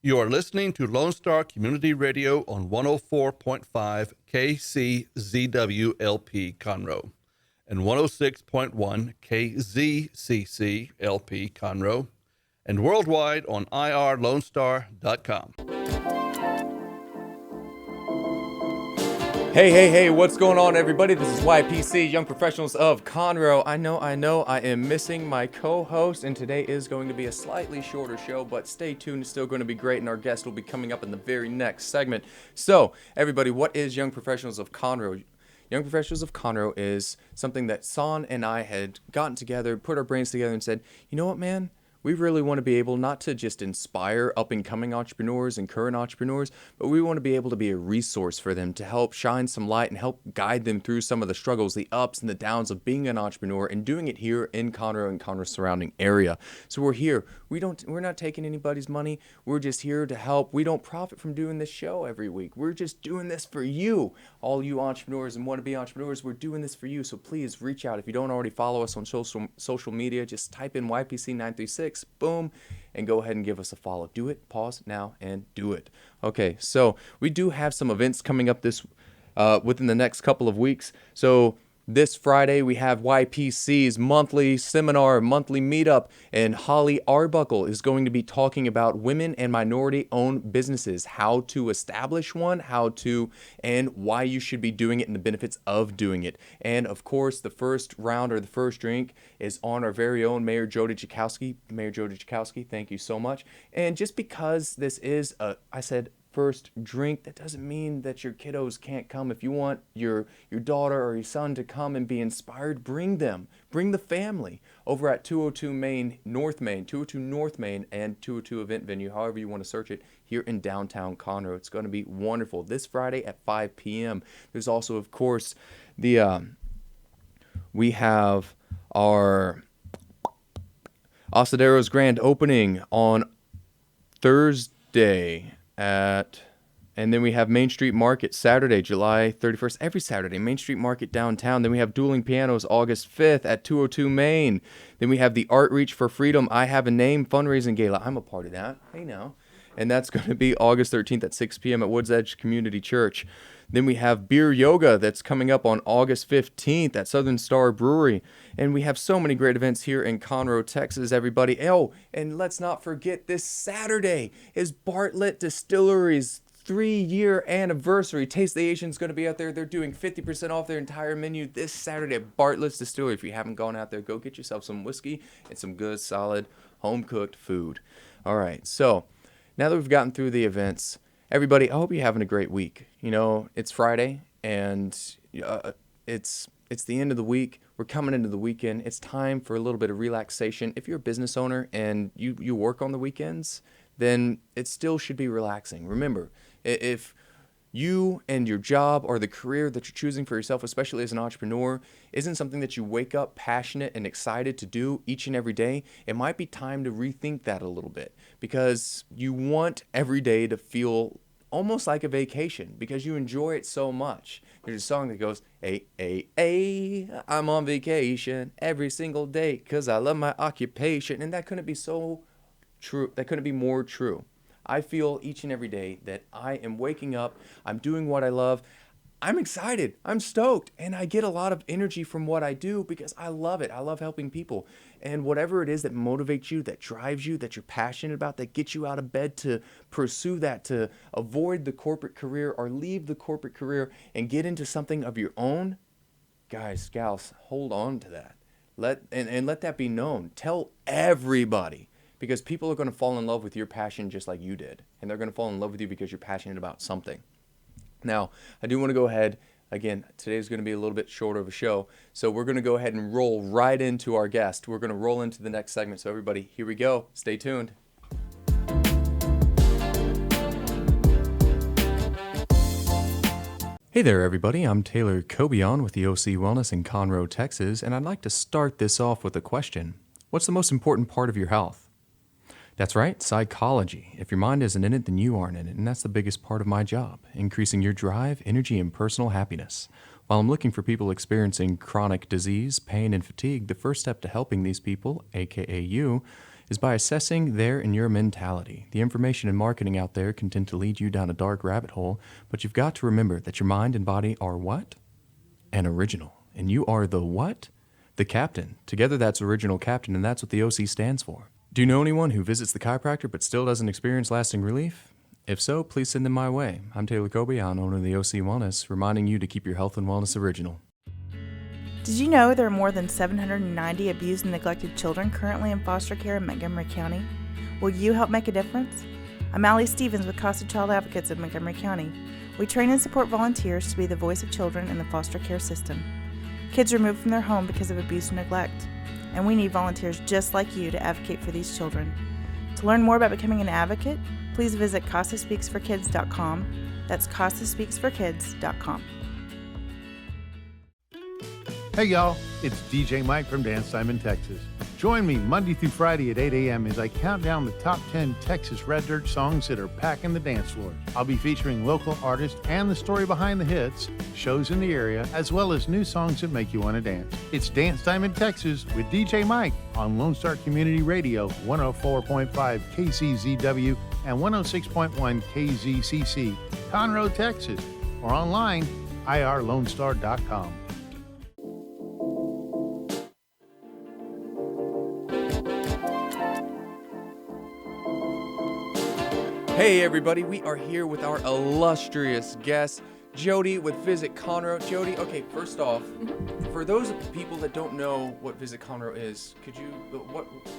You are listening to Lone Star Community Radio on 104.5 KCZWLP Conroe and 106.1 KZCCLP Conroe and worldwide on irlonestar.com. Hey, what's going on, everybody? This is YPC, Young Professionals of Conroe. I know, I am missing my co-host, and today is going to be a slightly shorter show, but stay tuned, it's still going to be great, and our guest will be coming up in the very next segment. So, everybody, what is Young Professionals of Conroe? Young Professionals of Conroe is something that Son and I had gotten together, put our brains together, and said, you know what, man? We really want to be able not to just inspire up-and-coming entrepreneurs and current entrepreneurs, but we want to be able to be a resource for them to help shine some light and help guide them through some of the struggles, the ups and the downs of being an entrepreneur and doing it here in Conroe and Conroe surrounding area. So we're here. We're not taking anybody's money. We're just here to help. We don't profit from doing this show every week. We're just doing this for you, all you entrepreneurs and want-to-be entrepreneurs. We're doing this for you. So please reach out. If you don't already follow us on social media, just type in YPC936. Boom, and go ahead and give us a follow. Do it, pause now, and do it. Okay, so we do have some events coming up within the next couple of weeks. So this Friday, we have YPC's monthly seminar, monthly meetup, and Holly Arbuckle is going to be talking about women and minority-owned businesses, how to establish one, and why you should be doing it and the benefits of doing it. And, of course, the first round or the first drink is on our very own Mayor Jodi Willard. Mayor Jodi Willard, thank you so much. And just because this is first drink, that doesn't mean that your kiddos can't come. If you want your daughter or your son to come and be inspired, bring them. Bring the family over at 202 North Main and 202 Event Venue, however you want to search it, here in downtown Conroe. It's going to be wonderful. This Friday at 5 p.m. There's also, of course, we have our Asadero's grand opening on Thursday and then we have Main Street Market Saturday, July 31st, every Saturday, Main Street Market downtown. Then we have Dueling Pianos August 5th at 202 Main. Then we have the Art Reach for Freedom I Have a Name fundraising gala. I'm a part of that. Hey now. And that's going to be August 13th at 6 p.m. at Woods Edge Community Church. Then we have Beer Yoga that's coming up on August 15th at Southern Star Brewery. And we have so many great events here in Conroe, Texas, everybody. Oh, and let's not forget this Saturday is Bartlett Distillery's 3-year anniversary. Taste the Asian's going to be out there. They're doing 50% off their entire menu this Saturday at Bartlett's Distillery. If you haven't gone out there, go get yourself some whiskey and some good, solid, home-cooked food. All right, so now that we've gotten through the events, everybody, I hope you're having a great week. You know, it's Friday, and it's the end of the week. We're coming into the weekend. It's time for a little bit of relaxation. If you're a business owner and you work on the weekends, then it still should be relaxing. Remember, if you and your job or the career that you're choosing for yourself, especially as an entrepreneur, isn't something that you wake up passionate and excited to do each and every day, it might be time to rethink that a little bit, because you want every day to feel almost like a vacation because you enjoy it so much. There's a song that goes, hey, I'm on vacation every single day because I love my occupation. And that couldn't be so true. That couldn't be more true. I feel each and every day that I am waking up, I'm doing what I love, I'm excited, I'm stoked, and I get a lot of energy from what I do because I love it. I love helping people. And whatever it is that motivates you, that drives you, that you're passionate about, that gets you out of bed to pursue that, to avoid the corporate career or leave the corporate career and get into something of your own, guys, gals, hold on to that. Let that be known. Tell everybody. Because people are going to fall in love with your passion just like you did. And they're going to fall in love with you because you're passionate about something. Now, I do want to go ahead. Again, today's going to be a little bit shorter of a show. So we're going to go ahead and roll right into our guest. We're going to roll into the next segment. So everybody, here we go. Stay tuned. Hey there, everybody. I'm Taylor Cobion with the OC Wellness in Conroe, Texas. And I'd like to start this off with a question. What's the most important part of your health? That's right, psychology. If your mind isn't in it, then you aren't in it, and that's the biggest part of my job, increasing your drive, energy, and personal happiness. While I'm looking for people experiencing chronic disease, pain, and fatigue, the first step to helping these people, aka you, is by assessing their and your mentality. The information and marketing out there can tend to lead you down a dark rabbit hole, but you've got to remember that your mind and body are what? An original. And you are the what? The captain. Together that's original captain, and that's what the OC stands for. Do you know anyone who visits the chiropractor but still doesn't experience lasting relief? If so, please send them my way. I'm Taylor Kobian, owner of the OC Wellness, reminding you to keep your health and wellness original. Did you know there are more than 790 abused and neglected children currently in foster care in Montgomery County? Will you help make a difference? I'm Allie Stevens with Casa Child Advocates of Montgomery County. We train and support volunteers to be the voice of children in the foster care system. Kids removed from their home because of abuse and neglect. And we need volunteers just like you to advocate for these children. To learn more about becoming an advocate, please visit CasaSpeaksForKids.com. That's CasaSpeaksForKids.com. Hey y'all, it's DJ Mike from Dance Time in Texas. Join me Monday through Friday at 8 a.m. as I count down the top 10 Texas Red Dirt songs that are packing the dance floor. I'll be featuring local artists and the story behind the hits, shows in the area, as well as new songs that make you want to dance. It's Dance Time in Texas with DJ Mike on Lone Star Community Radio, 104.5 KCZW and 106.1 KZCC, Conroe, Texas, or online, irlonestar.com. Hey everybody, we are here with our illustrious guest, Jodi with Visit Conroe. Jodi, okay, first off, for those people that don't know what Visit Conroe is, could you,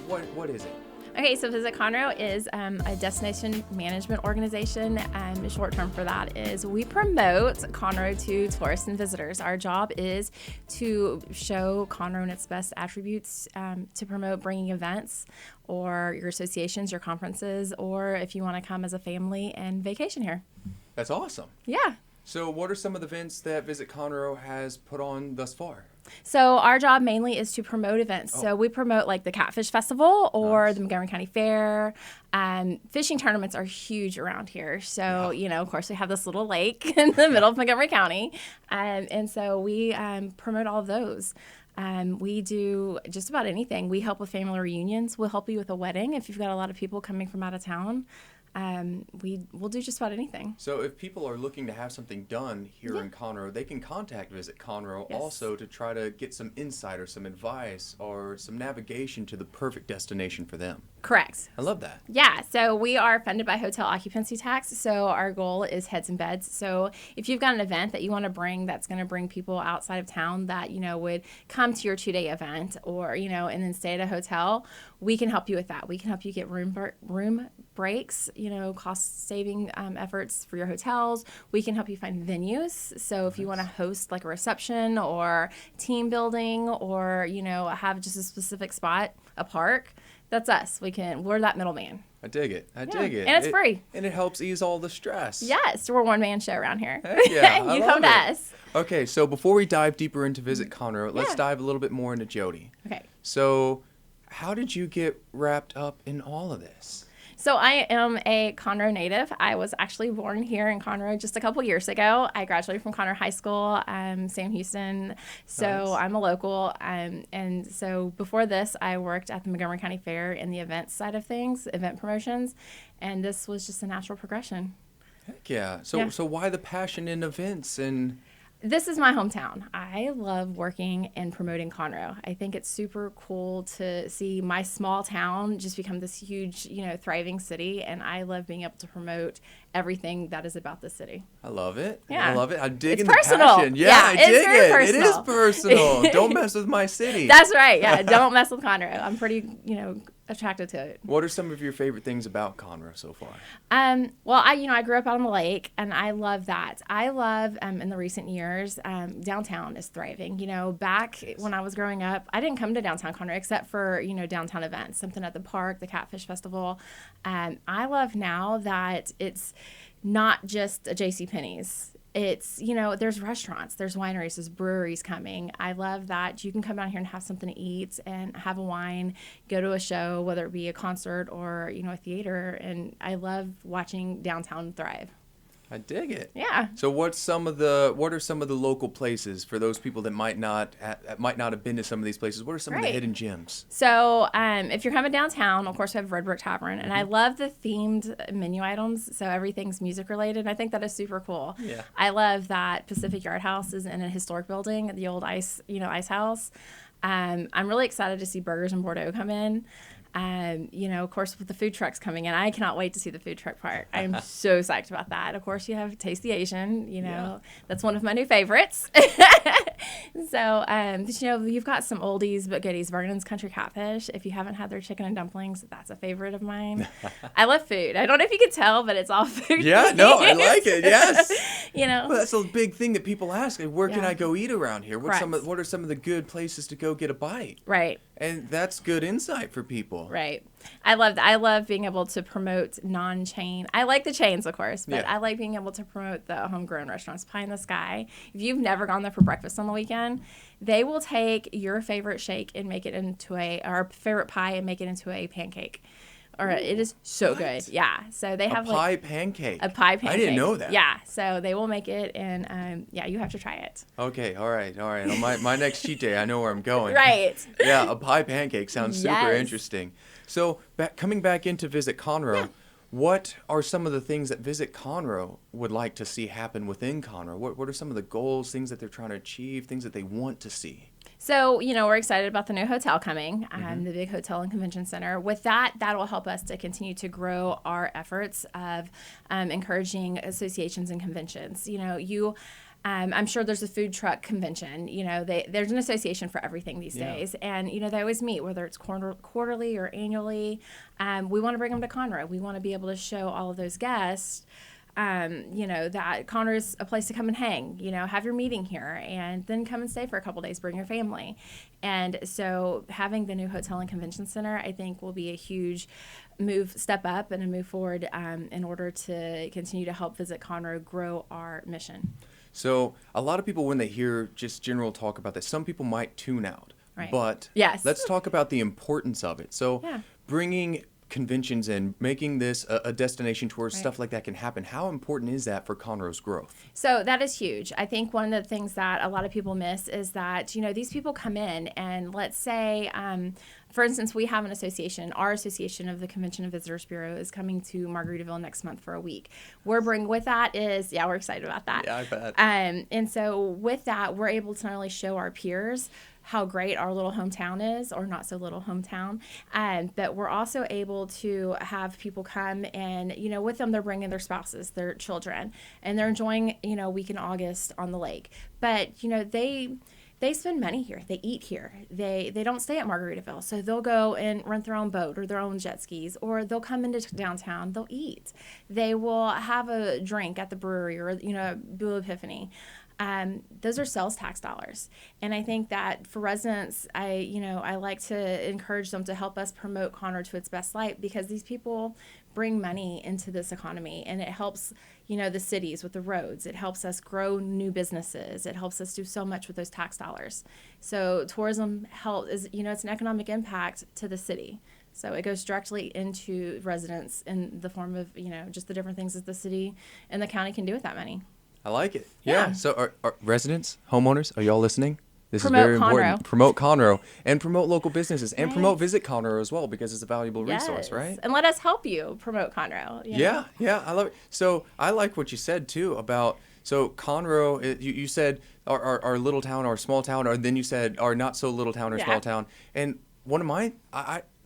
what is it? Okay, so Visit Conroe is a destination management organization, and short term for that is we promote Conroe to tourists and visitors. Our job is to show Conroe and its best attributes, to promote bringing events or your associations, your conferences, or if you want to come as a family and vacation here. That's awesome. Yeah. So what are some of the events that Visit Conroe has put on thus far? So our job mainly is to promote events. So we promote like the Catfish Festival or the Montgomery County Fair. Fishing tournaments are huge around here. So, you know, of course, we have this little lake in the middle of Montgomery County. And so we promote all of those. We do just about anything. We help with family reunions. We'll help you with a wedding if you've got a lot of people coming from out of town. We'll do just about anything. So if people are looking to have something done here in Conroe, they can contact Visit Conroe also to try to get some insight or some advice or some navigation to the perfect destination for them. Correct. I love that. Yeah, so we are funded by hotel occupancy tax, so our goal is heads and beds. So if you've got an event that you want to bring that's going to bring people outside of town that, you know, would come to your 2-day event or, you know, and then stay at a hotel, we can help you with that. We can help you get room breaks, you know, cost-saving efforts for your hotels. We can help you find venues. So if you want to host like a reception or team building or, you know, have just a specific spot, a park, that's us. We're that middleman. I dig it. I dig it. And it's free. And it helps ease all the stress. Yes, we're a one-man show around here. Heck yeah, You come to us. Okay, so before we dive deeper into Visit Conroe, let's dive a little bit more into Jodi. Okay. So how did you get wrapped up in all of this? So I am a Conroe native. I was actually born here in Conroe just a couple years ago. I graduated from Conor High School, Sam Houston. So Nice. I'm a local. And so before this, I worked at the Montgomery County Fair in the events side of things, event promotions. And this was just a natural progression. Heck yeah. So why the passion in events and... This is my hometown. I love working and promoting Conroe. I think it's super cool to see my small town just become this huge, you know, thriving city. And I love being able to promote everything that is about the city. I love it. Yeah. I love it. I'm digging It's personal. the passion. Yeah, I it's dig very it. personal. It is personal. Don't mess with my city. That's right. Yeah. Don't mess with Conroe. I'm pretty, you know, attracted to it. What are some of your favorite things about Conroe so far? Well, I grew up out on the lake, and I love that. I love in the recent years, downtown is thriving. You know, back when I was growing up, I didn't come to downtown Conroe except for, you know, downtown events, something at the park, the Catfish Festival. I love now that it's not just a JCPenney's. It's, you know, there's restaurants, there's wineries, there's breweries coming. I love that you can come down here and have something to eat and have a wine, go to a show, whether it be a concert or, you know, a theater. And I love watching downtown thrive. I dig it. Yeah. So what are some of the local places for those people that might not have been to some of these places? What are some of the Right. hidden gems? So, if you're coming downtown, of course, we have Red Brick Tavern, and I love the themed menu items. So everything's music related. I think that is super cool. Yeah. I love that Pacific Yard House is in a historic building, the old ice house. I'm really excited to see Burgers and Bordeaux come in. Of course, with the food trucks coming in, I cannot wait to see the food truck part. I'm so psyched about that. Of course, you have Taste the Asian, that's one of my new favorites. So, you've got some oldies but goodies. Vernon's Country Catfish. If you haven't had their chicken and dumplings, that's a favorite of mine. I love food. I don't know if you can tell, but it's all food. Yeah, no, I like it. Yes. Well, that's a big thing that people ask. Like, where can I go eat around here? What are some of the good places to go get a bite? Right. And that's good insight for people. Right. I love that. I love being able to promote non-chain. I like the chains, of course, but I like being able to promote the homegrown restaurants. Pie in the Sky. If you've never gone there for breakfast on the weekend, they will take your favorite shake and make it into or favorite pie and make it into a pancake. It is so good. Yeah. So they have a pie pancake. A pie pancake. I didn't know that. Yeah. So they will make it, and you have to try it. Okay. All right. On my next cheat day, I know where I'm going. Right. Yeah. A pie pancake sounds super interesting. So coming back into Visit Conroe, what are some of the things that Visit Conroe would like to see happen within Conroe? What are some of the goals, things that they're trying to achieve, things that they want to see? So, we're excited about the new hotel coming, the big hotel and convention center. With that will help us to continue to grow our efforts of encouraging associations and conventions. I'm sure there's a food truck convention. There's an association for everything these days. And, they always meet, whether it's quarterly or annually. We want to bring them to Conroe. We want to be able to show all of those guests that Conor is a place to come and hang, have your meeting here and then come and stay for a couple days, bring your family. And so having the new hotel and convention center, I think will be a huge step up and a move forward in order to continue to help Visit Conroe grow our mission. So a lot of people, when they hear just general talk about this, some people might tune out. Right. But let's talk about the importance of it. So bringing conventions and making this a destination to where stuff like that can happen. How important is that for Conroe's growth? So that is huge. I think one of the things that a lot of people miss is that, these people come in and let's say, for instance, we have an association. Our association of the Convention and Visitors Bureau is coming to Margaritaville next month for a week. We're excited about that. Yeah, I bet. And so with that, we're able to not only show our peers how great our little hometown is, or not so little hometown, but we're also able to have people come and, with them, they're bringing their spouses, their children, and they're enjoying, a week in August on the lake. But, they spend money here. They eat here. They don't stay at Margaritaville. So they'll go and rent their own boat or their own jet skis, or they'll come into downtown. They'll eat. They will have a drink at the brewery or, Blue Epiphany. Those are sales tax dollars. And I think that for residents, I like to encourage them to help us promote Conroe to its best light, because these people bring money into this economy, and it helps, the cities with the roads. It helps us grow new businesses. It helps us do so much with those tax dollars. So tourism is, it's an economic impact to the city. So it goes directly into residents in the form of, just the different things that the city and the county can do with that money. I like it. Yeah. So are residents, homeowners, are y'all listening? This promote is very Conroe. important. Promote Conroe and promote local businesses and promote Visit Conroe as well, because it's a valuable resource, right? And let us help you promote Conroe. Yeah, I love it. So I like what you said too about, so Conroe, you said our little town, our small town, or then you said our not so little town or small town. And one of mine,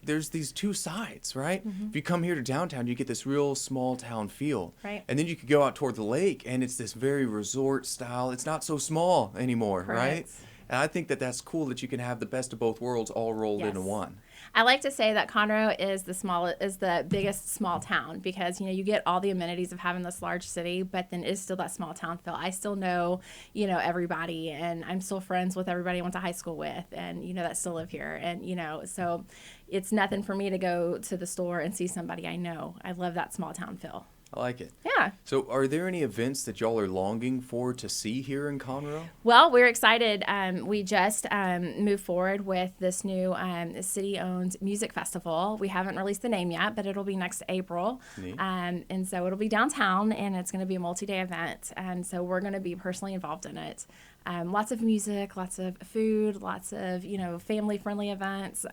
there's these two sides, right? Mm-hmm. If you come here to downtown, you get this real small town feel. Right. And then you could go out toward the lake, and it's this very resort style. It's not so small anymore, right? And I think that's cool that you can have the best of both worlds all rolled into one. I like to say that Conroe is the biggest small town, because you get all the amenities of having this large city, but then it's still that small town feel. I still know everybody, and I'm still friends with everybody I went to high school with, and that still live here, and so it's nothing for me to go to the store and see somebody I know. I love that small town feel. I like it. Yeah. So are there any events that y'all are longing for to see here in Conroe? Well, we're excited. We just moved forward with this new city-owned music festival. We haven't released the name yet, but it'll be next April. Neat. And so it'll be downtown, and it's going to be a multi-day event. And so we're going to be personally involved in it. Lots of music, lots of food, lots of, family-friendly events.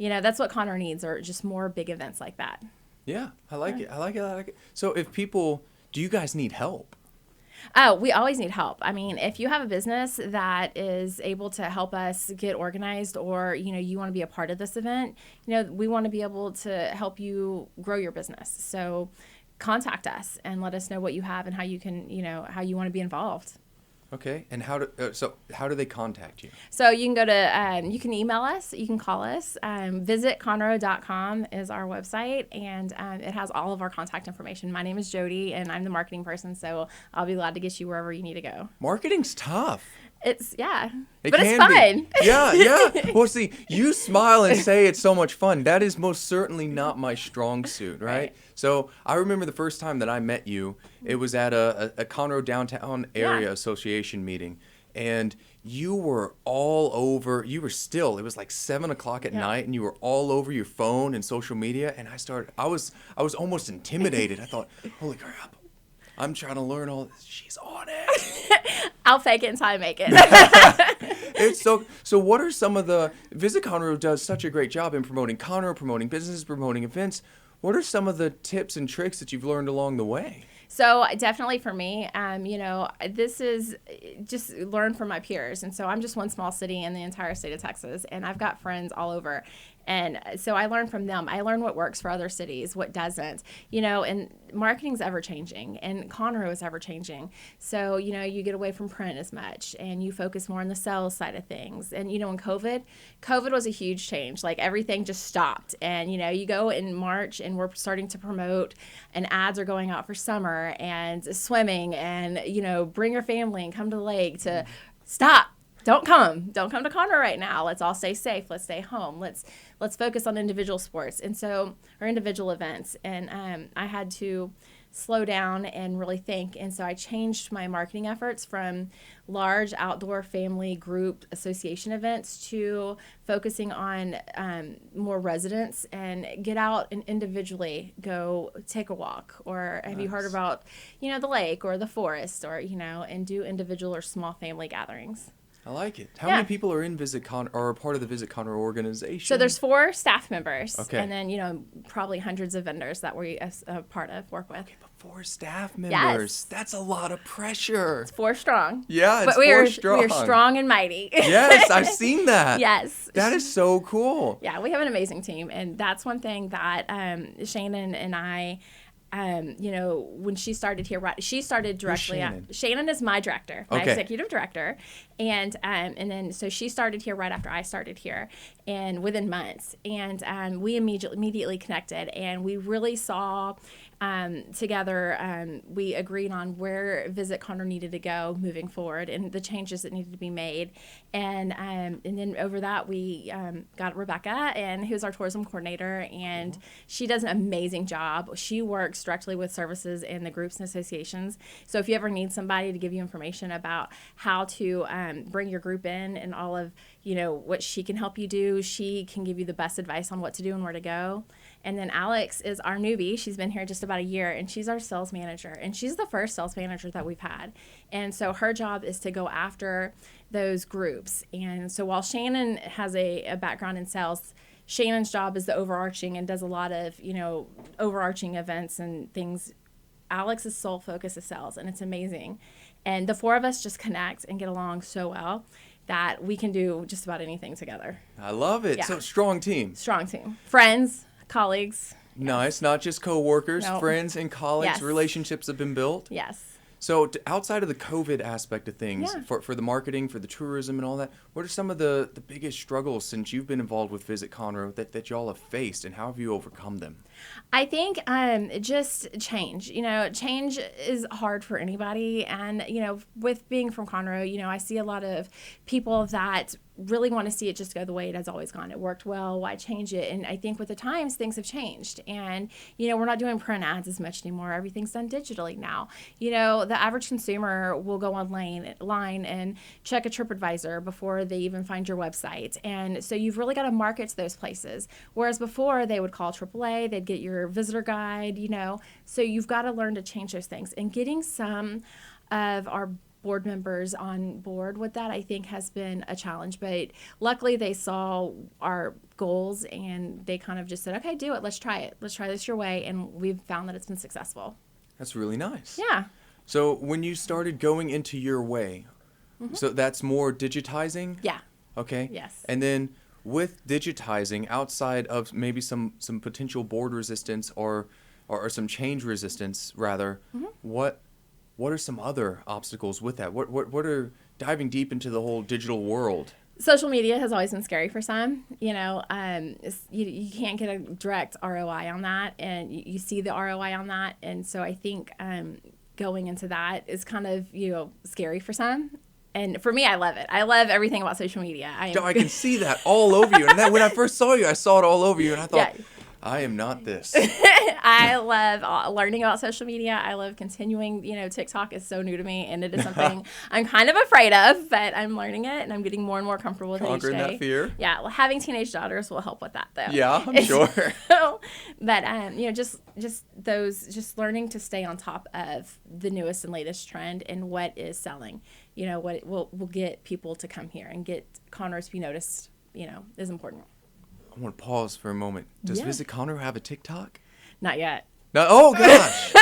That's what Conor needs, or just more big events like that. Yeah, I like it. I like it. So do you guys need help? Oh, we always need help. I mean, if you have a business that is able to help us get organized, or, you want to be a part of this event, we want to be able to help you grow your business. So contact us and let us know what you have and how you can, how you want to be involved. Okay, and how do they contact you? So you can go to, you can email us, you can call us. Visit Conroe.com is our website, and it has all of our contact information. My name is Jodi, and I'm the marketing person, so I'll be glad to get you wherever you need to go. Marketing's tough. It's It but it's can fun. be. Yeah. Well, see, you smile and say it's so much fun. That is most certainly not my strong suit, right? So I remember the first time that I met you, it was at a Conroe Downtown Area Association meeting. And you were all over, it was like 7 o'clock at night, and you were all over your phone and social media. And I was almost intimidated. I thought, holy crap, I'm trying to learn all this. She's on it. I'll fake it until I make it. It's so what are some of Visit Conroe does such a great job in promoting Conroe, promoting businesses, promoting events. What are some of the tips and tricks that you've learned along the way? So definitely for me, this is just learn from my peers. And so I'm just one small city in the entire state of Texas, and I've got friends all over. And so I learn from them. I learn what works for other cities, what doesn't, and marketing's ever changing, and Conroe is ever changing. So, you get away from print as much, and you focus more on the sales side of things. And, in COVID was a huge change. Like, everything just stopped. And, you go in March, and we're starting to promote, and ads are going out for summer and swimming, and, bring your family and come to the lake to stop. Don't come to Conroe right now. Let's all stay safe. Let's stay home. Let's focus on individual sports or individual events. And I had to slow down and really think. And so I changed my marketing efforts from large outdoor family group association events to focusing on more residents, and get out and individually go take a walk. Or have you heard about, the lake or the forest, or, and do individual or small family gatherings. I like it. How many people are in are a part of the Visit Conroe organization? So there's 4 staff members. Okay. And then, probably hundreds of vendors that we as a part of work with. Okay, but 4 staff members. Yes. That's a lot of pressure. It's 4 strong. Yeah, it's but we 4 are, strong. We are strong and mighty. Yes, I've seen that. Yes. That is so cool. Yeah, we have an amazing team. And that's one thing that Shannon and I, when she started here, she started directly. Shannon is my director, my executive director, and then so she started here right after I started here, and within months, and we immediately connected, and we really saw together. We agreed on where Visit Conor needed to go moving forward, and the changes that needed to be made, and then over that we got Rebecca, and who's our tourism coordinator, and she does an amazing job. She works directly with services and the groups and associations. So if you ever need somebody to give you information about how to bring your group in and all of what she can help you do, she can give you the best advice on what to do and where to go. And then Alex is our newbie. She's been here just about a year, and she's our sales manager. And she's the first sales manager that we've had. And so her job is to go after those groups. And so while Shannon has a background in sales, Shannon's job is the overarching and does a lot of, overarching events and things. Alex's sole focus is sales, and it's amazing. And the 4 of us just connect and get along so well that we can do just about anything together. I love it. Yeah. So strong team. Strong team. Friends, colleagues. Nice. Not just co-workers, No. friends and colleagues. Yes. Relationships have been built. Yes. So outside of the COVID aspect of things, Yeah. for the marketing, for the tourism and all that, what are some of the biggest struggles since you've been involved with Visit Conroe that y'all have faced, and how have you overcome them? I think just change. Change is hard for anybody. And, with being from Conroe, I see a lot of people that really want to see it just go the way it has always gone. It worked well. Why change it? And I think with the times, things have changed. And, we're not doing print ads as much anymore. Everything's done digitally now. The average consumer will go online and check a TripAdvisor before they even find your website. And so you've really got to market to those places. Whereas before, they would call AAA, they'd get your visitor guide, So you've got to learn to change those things. And getting some of our board members on board with that, I think, has been a challenge. But luckily, they saw our goals and they kind of just said, okay, do it. Let's try it. Let's try this your way. And we've found that it's been successful. That's really nice. Yeah. So when you started going into your way, so that's more digitizing? Yeah. Okay. Yes. And then with digitizing, outside of maybe some potential board resistance or some change resistance, rather, what are some other obstacles with that? What are diving deep into the whole digital world? Social media has always been scary for some. You can't get a direct ROI on that, and you see the ROI on that, and so I think going into that is kind of scary for some. And for me, I love it. I love everything about social media. I can see that all over you. And when I first saw you, I saw it all over you, and I thought, I am not this. I love learning about social media. I love continuing. TikTok is so new to me, and it is something I'm kind of afraid of, but I'm learning it, and I'm getting more and more comfortable with it each day. Conquering that fear. Yeah, well, having teenage daughters will help with that, though. Yeah, I'm sure. But just learning to stay on top of the newest and latest trend and what is selling. What will get people to come here and get Conor to be noticed. Is important. I want to pause for a moment. Does Visit Conor have a TikTok? Not yet. No. Oh gosh,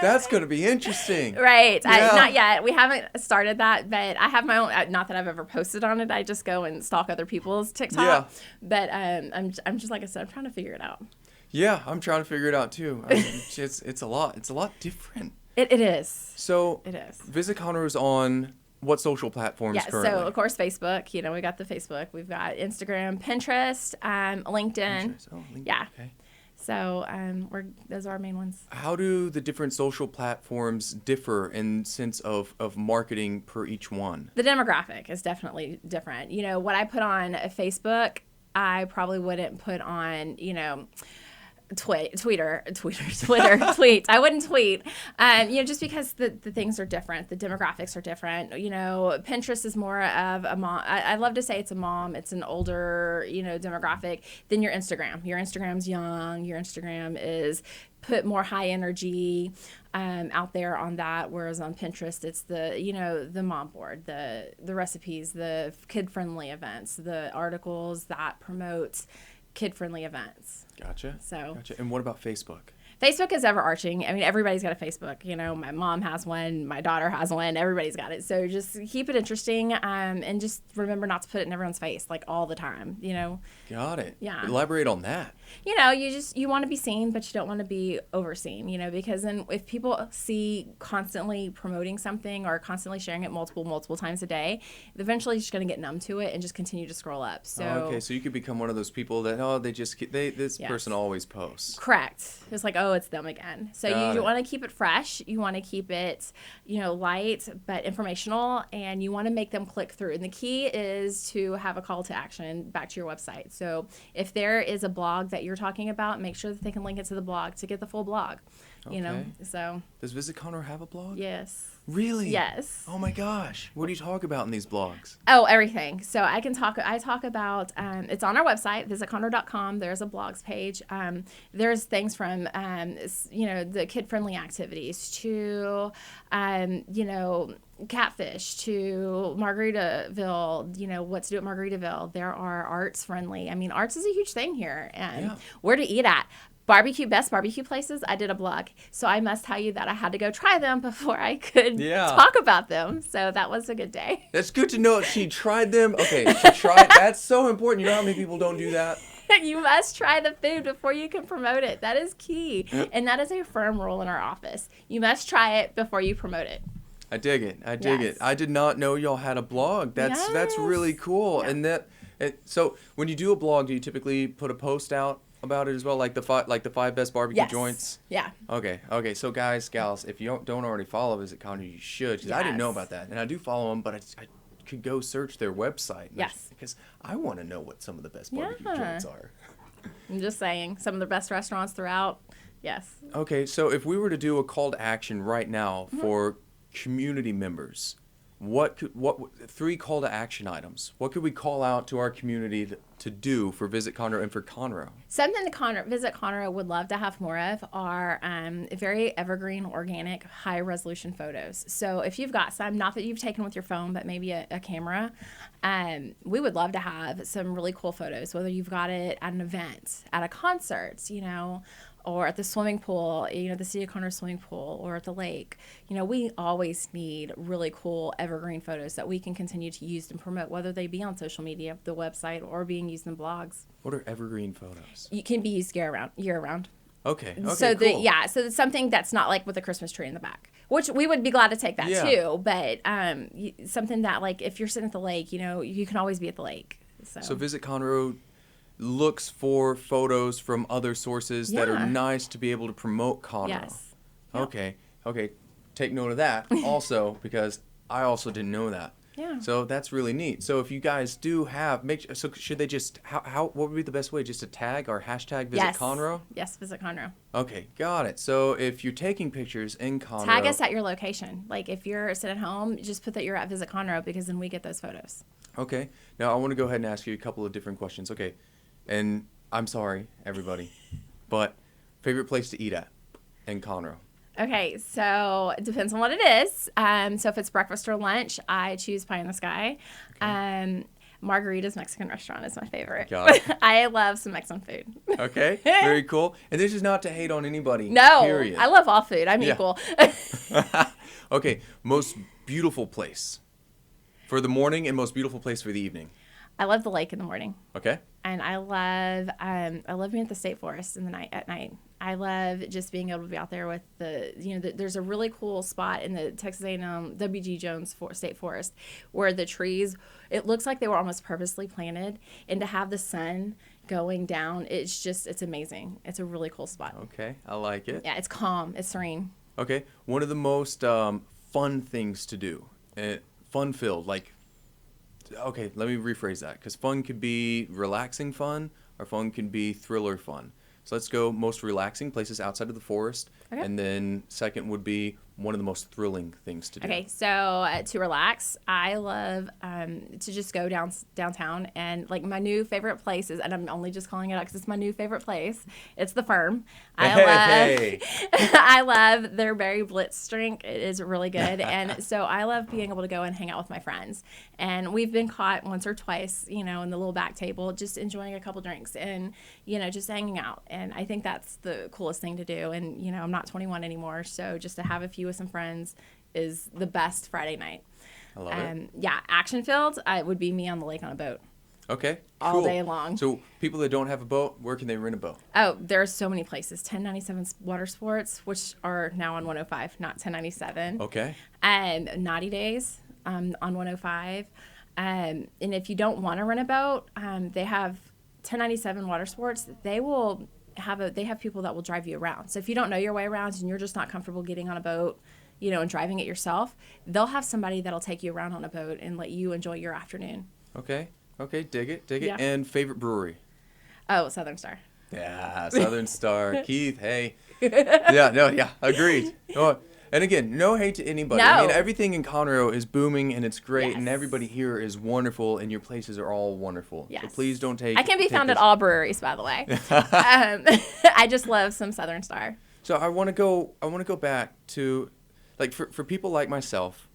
that's going to be interesting. Right. Yeah. Not yet. We haven't started that, but I have my own. Not that I've ever posted on it. I just go and stalk other people's TikTok. Yeah. But I'm just like I said. I'm trying to figure it out. Yeah, I'm trying to figure it out too. I mean, it's a lot. It's a lot different. It is. So it is. Visit Conor is on what social platforms currently? So of course Facebook. We got the Facebook. We've got Instagram, Pinterest, LinkedIn. Pinterest. Oh, LinkedIn. Yeah. Okay. So those are our main ones. How do the different social platforms differ in sense of marketing per each one? The demographic is definitely different. What I put on Facebook, I probably wouldn't put on, tweet. I wouldn't tweet. Just because the things are different, the demographics are different. Pinterest is more of a mom. I love to say it's a mom. It's an older, demographic than your Instagram. Your Instagram's young. Your Instagram is put more high energy out there on that, whereas on Pinterest it's the mom board, the recipes, the kid-friendly events, the articles that promote kid-friendly events. Gotcha. So. And what about Facebook? Facebook is overarching. I mean, everybody's got a Facebook. My mom has one. My daughter has one. Everybody's got it. So just keep it interesting, and just remember not to put it in everyone's face all the time. Got it. Yeah. Elaborate on that. You want to be seen, but you don't want to be overseen. Because then if people see constantly promoting something or constantly sharing it multiple times a day, eventually you're just going to get numb to it and just continue to scroll up. So okay, so you could become one of those people that this person always posts. Correct. It's like, it's them again. So you want to keep it fresh. You want to keep it, light but informational, and you want to make them click through. And the key is to have a call to action back to your website. So if there is a blog that you're talking about, make sure that they can link it to the blog to get the full blog. Okay. So. Does Visit Conor have a blog? Yes. Really? Yes. Oh my gosh. What do you talk about in these blogs? Oh, everything. So I talk about, it's on our website, visitconroe.com. There's a blogs page. There's things from, the kid-friendly activities to, catfish to Margaritaville, what to do at Margaritaville. There are arts friendly. I mean, arts is a huge thing here. And where to eat at. Best barbecue places, I did a blog. So I must tell you that I had to go try them before I could talk about them. So that was a good day. That's good to know. She tried them. Okay, she tried. That's so important. You know how many people don't do that? You must try the food before you can promote it. That is key. And that is a firm rule in our office. You must try it before you promote it. I dig it. I did not know y'all had a blog. That's really cool. Yeah. And so when you do a blog, do you typically put a post out about it as well, like the five best barbecue Yes. joints? Yeah. Okay. So guys, gals, if you don't already follow Visit Conroe, you should. Because I didn't know Yes. about that, and I do follow them, but I could go search their website. Yes. Because I want to know what some of the best barbecue Yeah. joints are. I'm just saying, some of the best restaurants throughout. Yes. Okay, so if we were to do a call to action right now for community members, what 3 call to action items? What could we call out to our community to do for Visit Conroe and for Conroe? Something Visit Conroe would love to have more of are very evergreen, organic, high resolution photos. So if you've got some, not that you've taken with your phone, but maybe a camera, we would love to have some really cool photos, whether you've got it at an event, at a concert, or at the swimming pool, the City of Conroe swimming pool, or at the lake. We always need really cool evergreen photos that we can continue to use and promote, whether they be on social media, the website, or being used in blogs. What are evergreen photos? You can be used year round. Okay, So cool. so it's something that's not like with a Christmas tree in the back, which we would be glad to take that too. But something that, like, if you're sitting at the lake, you can always be at the lake. So Visit Conroe looks for photos from other sources that are nice to be able to promote Conroe. Yes. Okay. Take note of that also, because I also didn't know that. Yeah. So that's really neat. So if you guys do have, so should they just, what would be the best way? Just to tag or hashtag Visit Conroe? Yes, Visit Conroe. Okay, got it. So if you're taking pictures in Conroe. Tag us at your location. Like, if you're sitting at home, just put that you're at Visit Conroe, because then we get those photos. Okay. Now I want to go ahead and ask you a couple of different questions. Okay. And I'm sorry, everybody, but favorite place to eat at in Conroe? Okay, so it depends on what it is. So if it's breakfast or lunch, I choose Pie in the Sky. Okay. Margarita's Mexican restaurant is my favorite. Got it. I love some Mexican food. Okay, very cool. And this is not to hate on anybody. No, period. I love all food. I'm Yeah. equal. Okay, most beautiful place for the morning and most beautiful place for the evening. I love the lake in the morning. Okay. And I love being at the state forest at night. I love just being able to be out there with there's a really cool spot in the Texas A&M W.G. Jones State Forest where the trees, it looks like they were almost purposely planted, and to have the sun going down, it's amazing. It's a really cool spot. Okay, I like it. Yeah, it's calm, it's serene. Okay, one of the most fun things to do, fun-filled, like, okay, let me rephrase that, because fun could be relaxing fun, or fun can be thriller fun. So let's go most relaxing places outside of the forest, Okay. and then second would be one of the most thrilling things to do. Okay, so to relax, I love to just go downtown, and like my new favorite place is, and I'm only just calling it out because it's my new favorite place. It's the Firm. Hey. I love their berry blitz drink. It is really good, and so I love being able to go and hang out with my friends. And we've been caught once or twice, in the little back table, just enjoying a couple drinks and just hanging out. And I think that's the coolest thing to do. And I'm not 21 anymore, so just to have a few with some friends is the best Friday night. I love it. Yeah, action filled, it would be me on the lake on a boat. Okay, all cool. day long. So people that don't have a boat, where can they rent a boat? Oh, there's so many places. 1097 Water Sports, which are now on 105, not 1097. Okay. And Naughty Days on 105. And if you don't want to rent a boat, they have 1097 Water Sports. They have people that will drive you around. So if you don't know your way around and you're just not comfortable getting on a boat, and driving it yourself, they'll have somebody that'll take you around on a boat and let you enjoy your afternoon. Okay, dig it. Yeah. And favorite brewery? Oh, Southern Star. Yeah, Southern Star. Keith, hey. Yeah, agreed. Oh, and again, no hate to anybody. No. I mean, everything in Conroe is booming and it's great, Yes. and everybody here is wonderful, and your places are all wonderful. Yes. So please don't take. I can be take found this. at all breweries, by the way. I just love some Southern Star. So I want to go back to, like, for people like myself,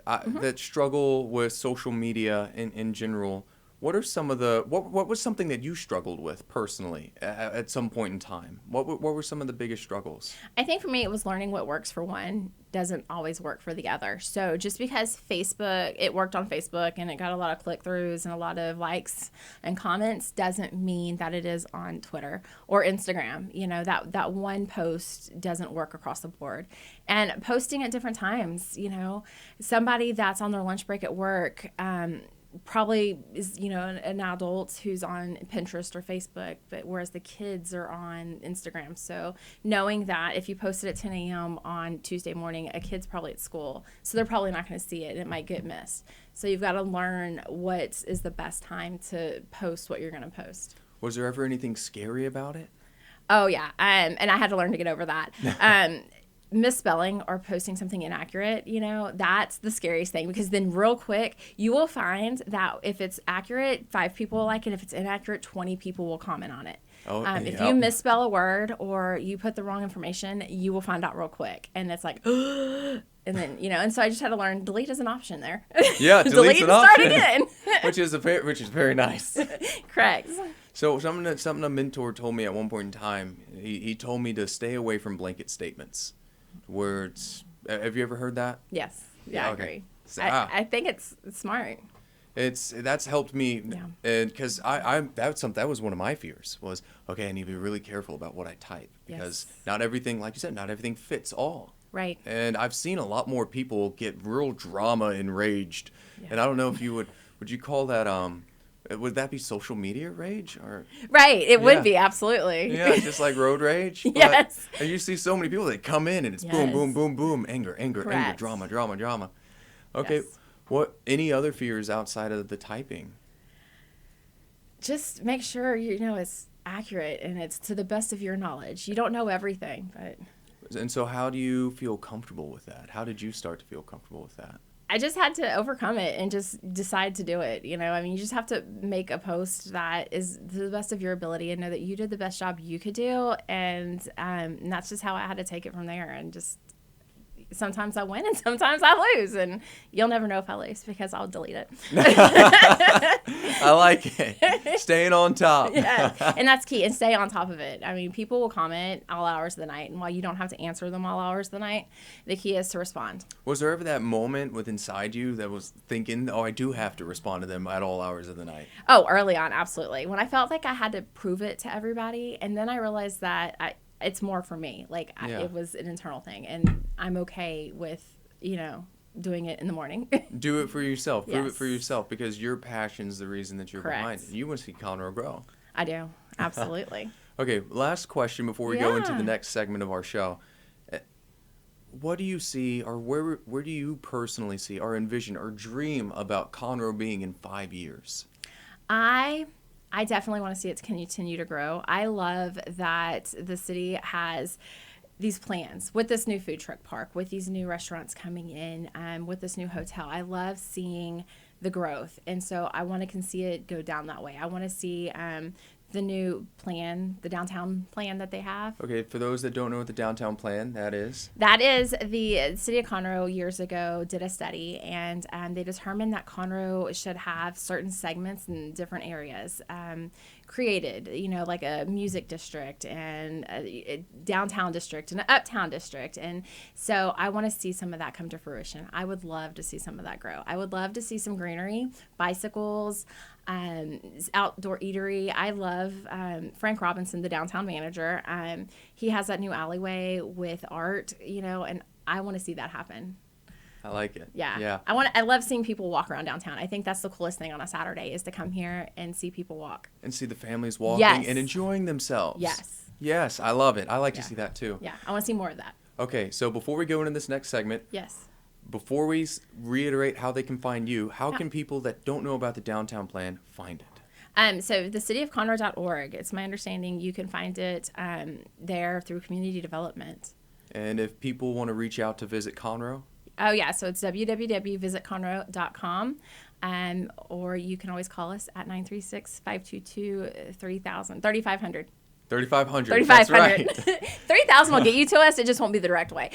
that struggle with social media in general. What are some of the what was something that you struggled with personally at some point in time? What were some of the biggest struggles? I think for me, it was learning what works for one doesn't always work for the other. So just because it worked on Facebook and it got a lot of click-throughs and a lot of likes and comments doesn't mean that it is on Twitter or Instagram. That one post doesn't work across the board. And posting at different times, somebody that's on their lunch break at work, probably is, an adult who's on Pinterest or Facebook, but whereas the kids are on Instagram. So knowing that if you post it at 10 a.m. on Tuesday morning, a kid's probably at school, so they're probably not going to see it, and it might get missed. So you've got to learn what is the best time to post what you're going to post. Was there ever anything scary about it? Oh, yeah. And I had to learn to get over that. Misspelling or posting something inaccurate, that's the scariest thing, because then real quick you will find that if it's accurate, 5 people will like it. If it's inaccurate, 20 people will comment on it. If you misspell a word or you put the wrong information, you will find out real quick. And it's like, and then, and so I just had to learn delete is an option there. Yeah, delete and start again. which is very nice. Correct. So something a mentor told me at one point in time, he told me to stay away from blanket statements. Words. Have you ever heard that? Yes. Yeah, I agree. So, I think it's smart. That's helped me, and because that was one of my fears was, okay, I need to be really careful about what I type, because not everything, like you said, not everything fits all. Right. And I've seen a lot more people get real drama enraged, and I don't know if you would you call that would that be social media rage? Or right, it would be, absolutely. Yeah, just like road rage. Yes. And you see so many people that come in and it's boom, boom, boom, boom, anger, drama. Okay, Yes. What any other fears outside of the typing? Just make sure it's accurate and it's to the best of your knowledge. You don't know everything, but. And so how do you feel comfortable with that? How did you start to feel comfortable with that? I just had to overcome it and just decide to do it. You just have to make a post that is to the best of your ability and know that you did the best job you could do. And that's just how I had to take it from there. And just sometimes I win and sometimes I lose. And you'll never know if I lose because I'll delete it. I like it. Staying on top. Yeah. And that's key. And stay on top of it. People will comment all hours of the night. And while you don't have to answer them all hours of the night, the key is to respond. Was there ever that moment inside you that was thinking, oh, I do have to respond to them at all hours of the night? Oh, early on, absolutely. When I felt like I had to prove it to everybody. And then I realized that it's more for me. It was an internal thing. And I'm okay with, doing it in the morning. Do it for yourself. Prove it Yes. for yourself, because your passion's the reason that you're Correct. behind it. You want to see Conroe grow. I do. Absolutely. Okay, last question before we go into the next segment of our show. What do you see, or where do you personally see or envision or dream about Conroe being in 5 years? I definitely want to see it continue to grow. I love that the city has these plans with this new food truck park, with these new restaurants coming in, with this new hotel. I love seeing the growth. And so I want to see it go down that way. I want to see the new plan, the downtown plan that they have. Okay, for those that don't know what the downtown plan, that is The city of Conroe years ago did a study, and they determined that Conroe should have certain segments in different areas created, like a music district and a downtown district and an uptown district. And so I want to see some of that come to fruition. I would love to see some of that grow. I would love to see some greenery, bicycles, outdoor eatery. I love Frank Robinson, the downtown manager. He has that new alleyway with art, and I want to see that happen. I like it. Yeah. I love seeing people walk around downtown. I think that's the coolest thing on a Saturday is to come here and see people walk. And see the families walking Yes. and enjoying themselves. Yes. Yes, I love it. I like to see that too. Yeah. I want to see more of that. Okay, so before we go into this next segment, Yes. before we reiterate how they can find you, how can people that don't know about the downtown plan find it? So the cityofconroe.org, it's my understanding you can find it there through community development. And if people want to reach out to visit Conroe? Oh, yeah. So it's www.visitconroe.com. Or you can always call us at 936-522-3500. 3,500. 3,500. That's right. 3,000 will get you to us. It just won't be the direct way.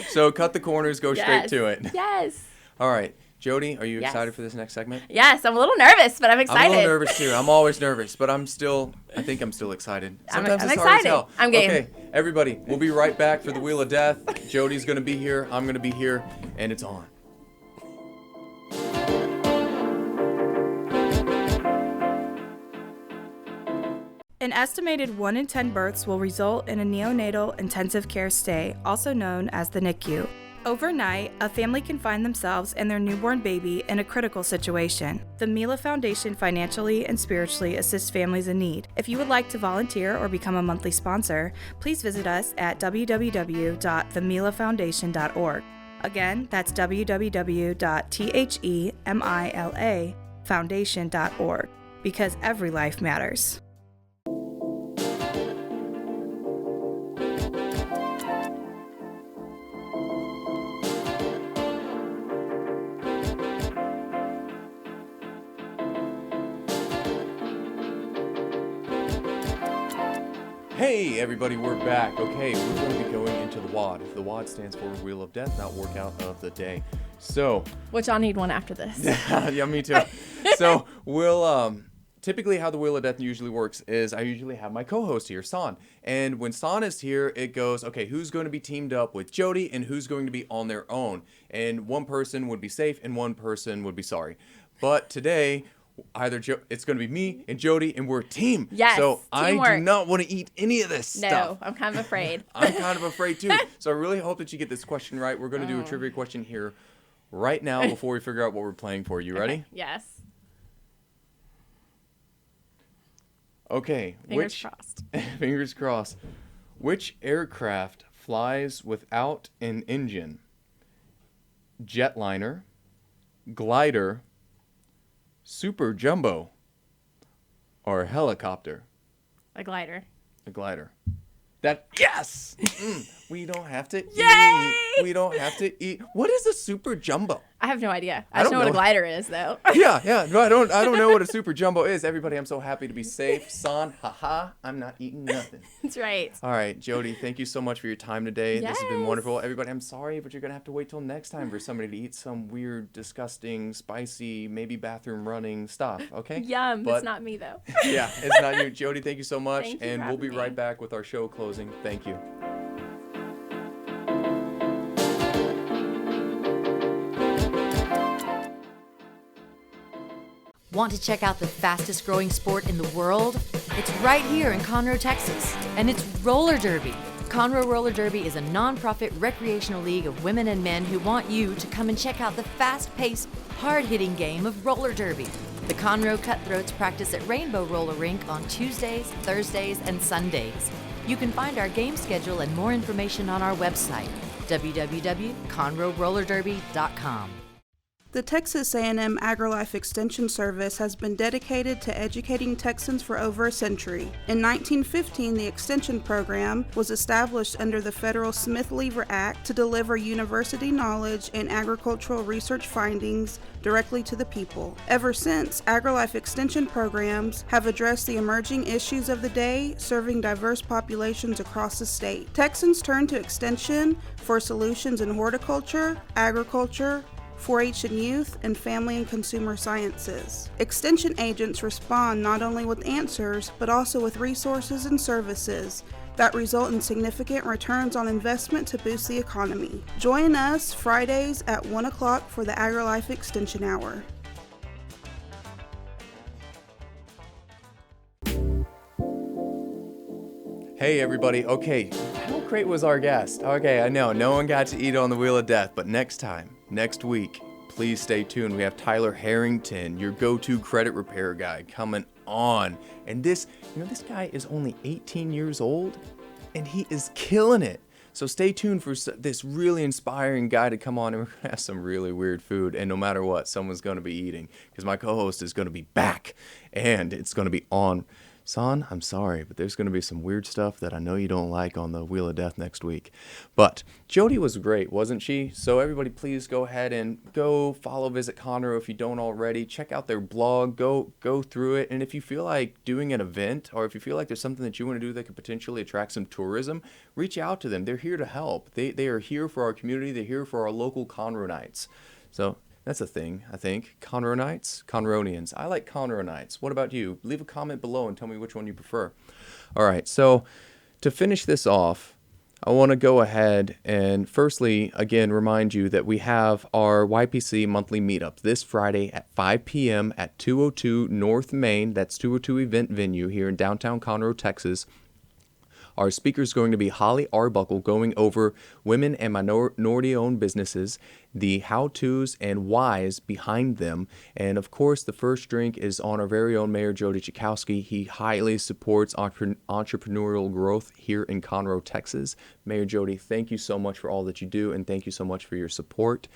So cut the corners, go straight to it. Yes. All right. Jodi, are you Yes. excited for this next segment? Yes. I'm a little nervous, but I'm excited. I'm a little nervous too. I'm always nervous, but I think I'm still excited. Sometimes I'm it's hard as excited. hell. I'm game. Okay, everybody, we'll be right back for the Wheel of Death. Jodi's going to be here. I'm going to be here, and it's on. An estimated 1 in 10 births will result in a neonatal intensive care stay, also known as the NICU. Overnight, a family can find themselves and their newborn baby in a critical situation. The Mila Foundation financially and spiritually assists families in need. If you would like to volunteer or become a monthly sponsor, please visit us at www.themilafoundation.org. Again, that's www.themilafoundation.org, because every life matters. Hey everybody, we're back. Okay, we're going to be going into the WOD. The WOD stands for Wheel of Death, not Workout of the Day. So, Which I'll need one after this. yeah, me too. So we'll typically how the Wheel of Death usually works is I usually have my co-host here, San. And when San is here, it goes, okay, who's going to be teamed up with Jodi and who's going to be on their own? And one person would be safe and one person would be sorry. But today, it's going to be me and Jodi, and we're a team. Yes, so I teamwork. do not want to eat any of this stuff. No, I'm kind of afraid. I'm kind of afraid too. So I really hope that you get this question right. We're going to do a trivia question here right now before we figure out what we're playing for. You ready? Okay, yes. Okay. Fingers crossed. Fingers crossed. Which aircraft flies without an engine? Jetliner, glider, super jumbo, or a helicopter? A glider. A glider. Yes! We don't have to Yay! eat. We don't have to eat. What is a super jumbo? I have no idea. I I just don't know what a know. glider is, though. Yeah. No, I don't know what a super jumbo is. Everybody, I'm so happy to be safe. San, haha, I'm not eating nothing. That's right. All right, Jodi, thank you so much for your time today. This has been Yes. wonderful. Everybody, I'm sorry, but you're going to have to wait till next time for somebody to eat some weird, disgusting, spicy, maybe bathroom running stuff, okay? Yum. But- That's not me, though. Yeah, it's not you. Jodi, thank you so much. Thank you And for we'll be having right me. back with our show closing. Thank you. Want to check out the fastest growing sport in the world? It's right here in Conroe, Texas, and it's roller derby. Conroe Roller Derby is a non-profit recreational league of women and men who want you to come and check out the fast-paced, hard-hitting game of roller derby. The Conroe Cutthroats practice at Rainbow Roller Rink on Tuesdays, Thursdays, and Sundays. You can find our game schedule and more information on our website, www.conroerollerderby.com. The Texas A&M AgriLife Extension Service has been dedicated to educating Texans for over a century. In 1915, the Extension Program was established under the federal Smith-Lever Act to deliver university knowledge and agricultural research findings directly to the people. Ever since, AgriLife Extension programs have addressed the emerging issues of the day, serving diverse populations across the state. Texans turn to Extension for solutions in horticulture, agriculture, 4-H and youth, and family and consumer sciences. Extension agents respond not only with answers, but also with resources and services that result in significant returns on investment to boost the economy. Join us Fridays at 1 o'clock for the AgriLife Extension Hour. Hey everybody, okay, how great was our guest? Okay, I know, no one got to eat on the Wheel of Death, but next week, please stay tuned. We have Tyler Harrington, your go-to credit repair guy, coming on. And this guy is only 18 years old, and he is killing it. So stay tuned for this really inspiring guy to come on, and we're going to have some really weird food, and no matter what, someone's going to be eating, because my co-host is going to be back, and it's going to be on. San, I'm sorry, but there's going to be some weird stuff that I know you don't like on the Wheel of Death next week. But Jodi was great, wasn't she? So everybody, please go ahead and go visit Conroe if you don't already. Check out their blog. Go through it. And if you feel like doing an event, or if you feel like there's something that you want to do that could potentially attract some tourism, reach out to them. They're here to help. They are here for our community. They're here for our local Conroe nights. So that's a thing, I think. Conroe nights, Conroenians. I like Conroe nights. What about you? Leave a comment below and tell me which one you prefer. All right, so to finish this off, I want to go ahead and firstly, again, remind you that we have our YPC monthly meetup this Friday at 5 p.m. at 202 North Main. That's 202 Event Venue here in downtown Conroe, Texas. Our speaker is going to be Holly Arbuckle, going over women and minority-owned businesses, the how-tos and whys behind them. And of course, the first drink is on our very own Mayor Jodi Chakowski. He highly supports entrepreneurial growth here in Conroe, Texas. Mayor Jodi, thank you so much for all that you do, and thank you so much for your support.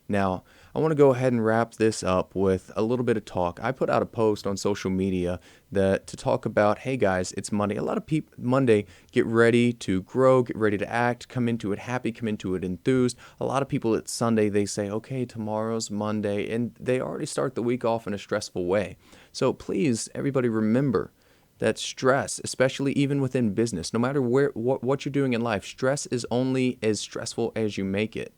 Now, I want to go ahead and wrap this up with a little bit of talk. I put out a post on social media to talk about, hey guys, it's Monday. A lot of people Monday get ready to grow, get ready to act, come into it happy, come into it enthused. A lot of people it's Sunday, they say, okay, tomorrow's Monday, and they already start the week off in a stressful way. So please, everybody remember that stress, especially even within business, no matter what you're doing in life, stress is only as stressful as you make it.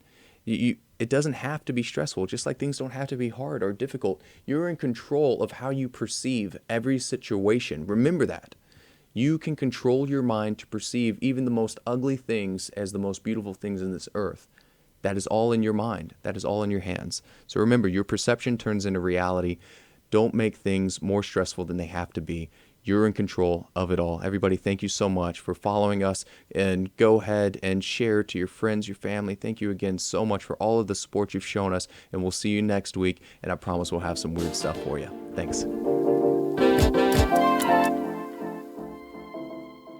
It doesn't have to be stressful, just like things don't have to be hard or difficult. You're in control of how you perceive every situation. Remember that. You can control your mind to perceive even the most ugly things as the most beautiful things in this earth. That is all in your mind. That is all in your hands. So remember, your perception turns into reality. Don't make things more stressful than they have to be. You're in control of it all. Everybody, thank you so much for following us, and go ahead and share to your friends, your family. Thank you again so much for all of the support you've shown us, and we'll see you next week, and I promise we'll have some weird stuff for you. Thanks.